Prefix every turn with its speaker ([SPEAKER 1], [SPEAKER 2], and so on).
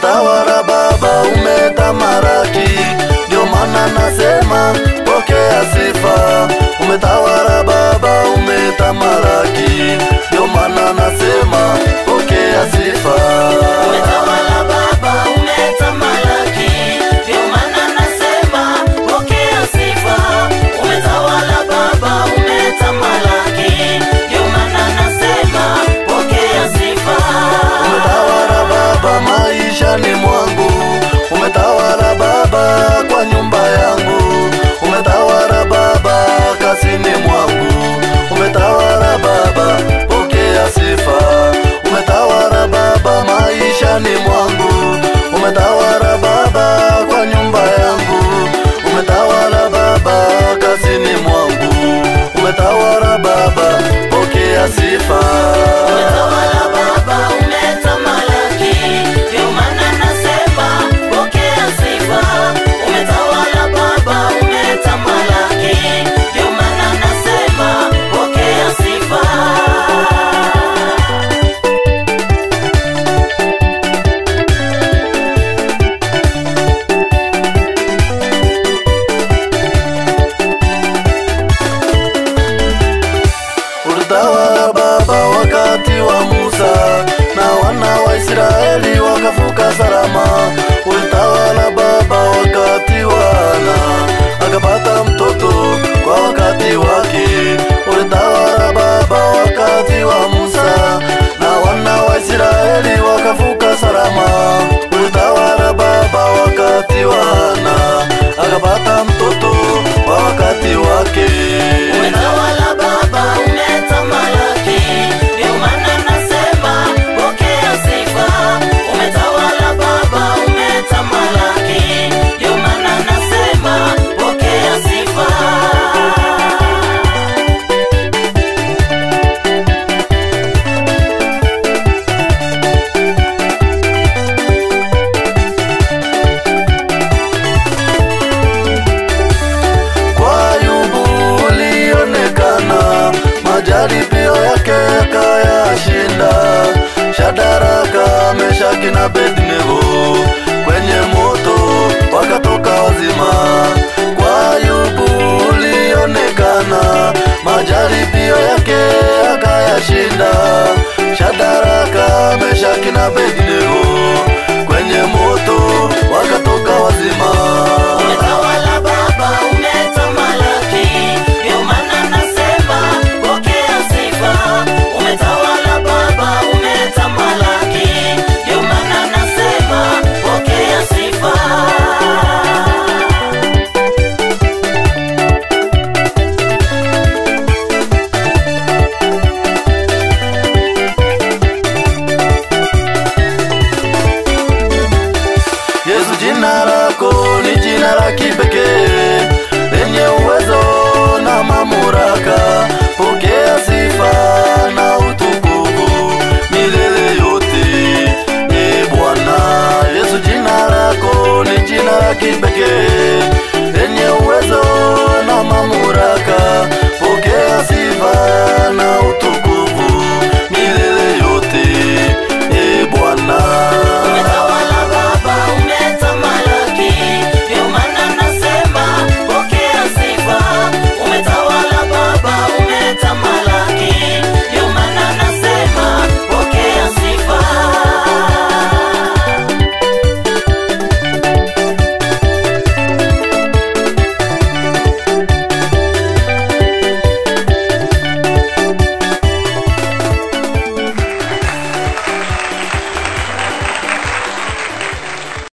[SPEAKER 1] Umetawala Baba, umetamalaki, ndio maana nasema pokea sifa. Umetawala Baba, umetamalaki, ndio maana nasema pokea sifa.
[SPEAKER 2] Umetawala Baba, umetamalaki, ndio maana nasema pokea sifa. Umetawala Baba, umetamalaki, ndio maana nasema pokea sifa.
[SPEAKER 1] Umetawala Baba maishani mwangu, umetawala Baba kwa nyumba yangu, umetawala Baba kazini mwangu, umetawala Baba pokea sifa. Umetawala Baba maishani mwangu, umetawala Baba kwa nyumba yangu, umetawala Baba kazini mwangu, umetawala Baba pokea sifa.
[SPEAKER 2] Umetawala Baba, umetamalaki, ndio maana nasema pokea sifa. Umetawala Baba, umetamalaki, ndio maana nasema pokea sifa.
[SPEAKER 1] Ulitawala Baba wakati wa Musa na wana wa Israeli wakavuka salama. Ulitawala Baba wakati wa Hana akapata mtoto kwa wakati wake. Ulitawala Baba wakati wa Musa na wana wa Israeli wakavuka salama. Ulitawala Baba wakati wa Hana akapata mtoto kwa wakati wake.
[SPEAKER 2] Umetawala Baba, umetamalaki, ndio maana nasema pokea sifa. Umetawala Baba, umetamalaki, ndio maana nasema pokea sifa.
[SPEAKER 1] Kwa Ayubu ulionekana, majaribio yake yakayashinda. Shadraka, Meshaki na Abednego kwenye moto wakatoka wazima. Kwa Ayubu ulionekana, majaribio yake yakayashinda. Shadraka, Meshaki na Abednego